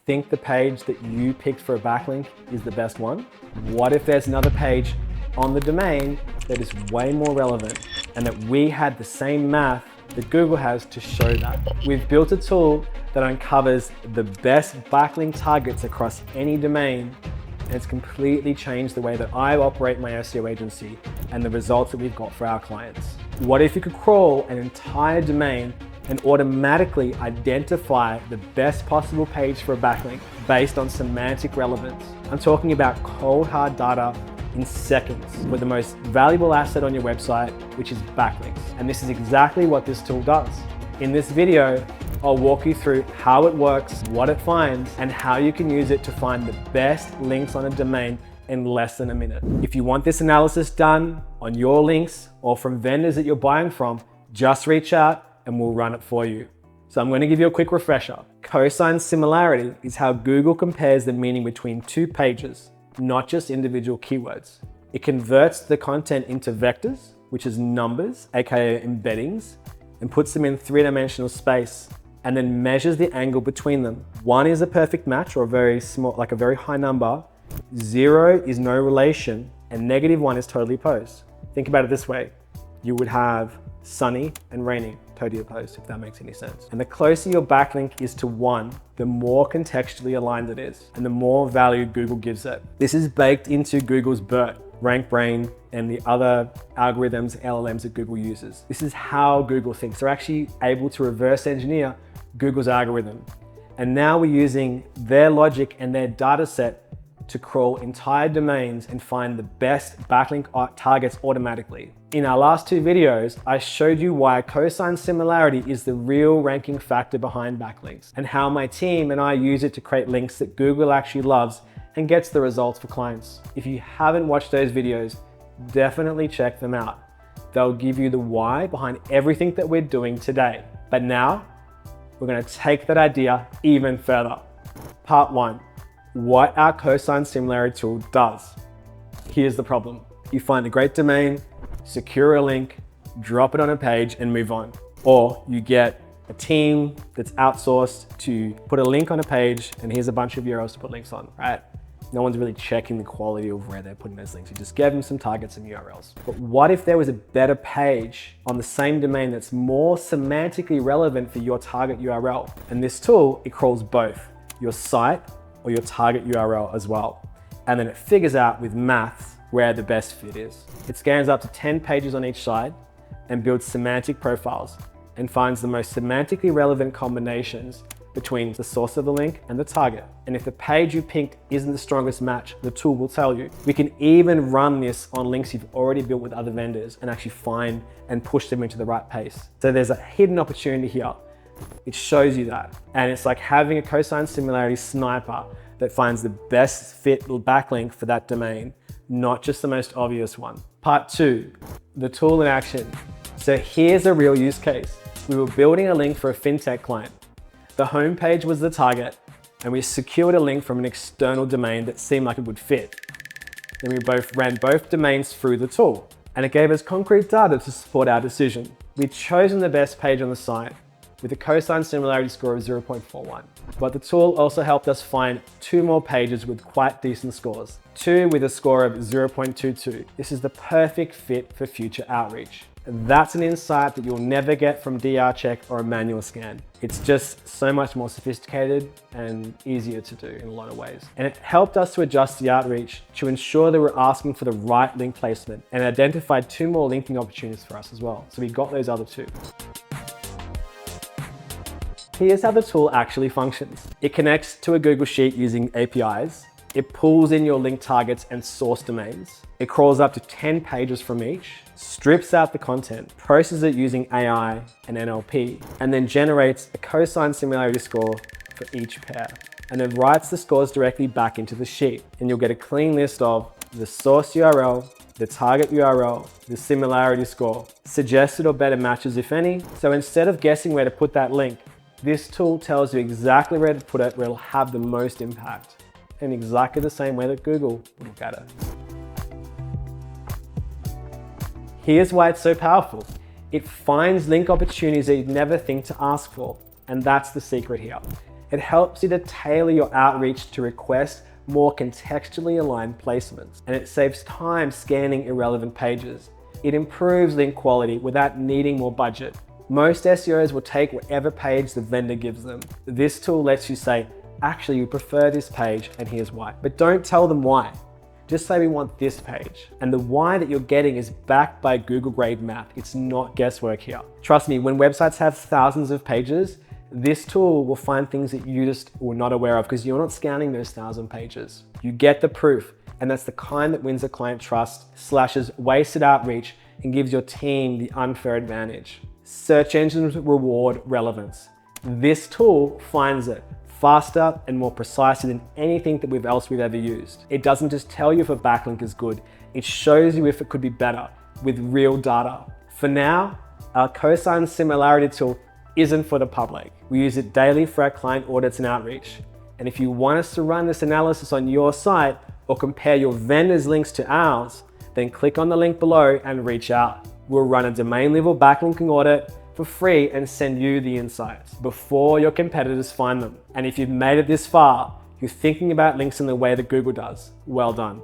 think the page that you picked for a backlink is the best one? What if there's another page on the domain that is way more relevant and that we had the same math that Google has to show that? We've built a tool that uncovers the best backlink targets across any domain, and it's completely changed the way that I operate my SEO agency and the results that we've got for our clients. What if you could crawl an entire domain and automatically identify the best possible page for a backlink based on semantic relevance? I'm talking about cold hard data in seconds with the most valuable asset on your website, which is backlinks. And this is exactly what this tool does. In this video, I'll walk you through how it works, what it finds, and how you can use it to find the best links on a domain in less than a minute. If you want this analysis done on your links or from vendors that you're buying from, just reach out and we'll run it for you. So I'm going to give you a quick refresher. Cosine similarity is how Google compares the meaning between two pages, not just individual keywords. It converts the content into vectors, which is numbers, aka embeddings, and puts them in three-dimensional space, and then measures the angle between them. 1 is a perfect match or a very small, like a very high number. 0 is no relation, and -1 is totally opposed. Think about it this way. You would have sunny and rainy, totally opposed, if that makes any sense. And the closer your backlink is to 1, the more contextually aligned it is, and the more value Google gives it. This is baked into Google's BERT, RankBrain, and the other algorithms, LLMs that Google uses. This is how Google thinks. They're actually able to reverse engineer Google's algorithm. And now we're using their logic and their data set to crawl entire domains and find the best backlink targets automatically. In our last 2 videos, I showed you why cosine similarity is the real ranking factor behind backlinks, and how my team and I use it to create links that Google actually loves and gets the results for clients. If you haven't watched those videos, definitely check them out. They'll give you the why behind everything that we're doing today. But now, we're going to take that idea even further. Part 1. What our cosine similarity tool does. Here's the problem. You find a great domain, secure a link, drop it on a page and move on. Or you get a team that's outsourced to put a link on a page and here's a bunch of URLs to put links on, right? No one's really checking the quality of where they're putting those links. You just gave them some targets and URLs. But what if there was a better page on the same domain that's more semantically relevant for your target URL? And this tool, it crawls both your site or your target URL as well. And then it figures out with maths where the best fit is. It scans up to 10 pages on each side and builds semantic profiles and finds the most semantically relevant combinations between the source of the link and the target. And if the page you picked isn't the strongest match, the tool will tell you. We can even run this on links you've already built with other vendors and actually find and push them into the right pace. So there's a hidden opportunity here. It shows you that. And it's like having a cosine similarity sniper that finds the best fit backlink for that domain, not just the most obvious one. Part 2, the tool in action. So here's a real use case. We were building a link for a fintech client. The homepage was the target, and we secured a link from an external domain that seemed like it would fit. Then we ran both domains through the tool, and it gave us concrete data to support our decision. We'd chosen the best page on the site with a cosine similarity score of 0.41. But the tool also helped us find 2 more pages with quite decent scores. 2 with a score of 0.22. This is the perfect fit for future outreach. And that's an insight that you'll never get from DR check or a manual scan. It's just so much more sophisticated and easier to do in a lot of ways. And it helped us to adjust the outreach to ensure that we're asking for the right link placement, and identified 2 more linking opportunities for us as well. So we got those other 2. Here's how the tool actually functions. It connects to a Google Sheet using APIs. It pulls in your link targets and source domains. It crawls up to 10 pages from each, strips out the content, processes it using AI and NLP, and then generates a cosine similarity score for each pair, and then writes the scores directly back into the sheet. And you'll get a clean list of the source URL, the target URL, the similarity score, suggested or better matches if any. So instead of guessing where to put that link, this tool tells you exactly where to put it, where it'll have the most impact, in exactly the same way that Google would look at it. Here's why it's so powerful. It finds link opportunities that you'd never think to ask for, and that's the secret here. It helps you to tailor your outreach to request more contextually aligned placements, and it saves time scanning irrelevant pages. It improves link quality without needing more budget. Most SEOs will take whatever page the vendor gives them. This tool lets you say, actually, we prefer this page and here's why. But don't tell them why. Just say we want this page. And the why that you're getting is backed by Google grade math. It's not guesswork here. Trust me, when websites have thousands of pages, this tool will find things that you just were not aware of because you're not scanning those 1,000 pages. You get the proof, and that's the kind that wins a client trust, slashes wasted outreach, and gives your team the unfair advantage. Search engines reward relevance. This tool finds it faster and more precisely than anything that we've ever used. It doesn't just tell you if a backlink is good, it shows you if it could be better with real data. For now, our cosine similarity tool isn't for the public. We use it daily for our client audits and outreach. And if you want us to run this analysis on your site or compare your vendor's links to ours, then click on the link below and reach out. We'll run a domain level backlinking audit for free and send you the insights before your competitors find them. And if you've made it this far, you're thinking about links in the way that Google does. Well done.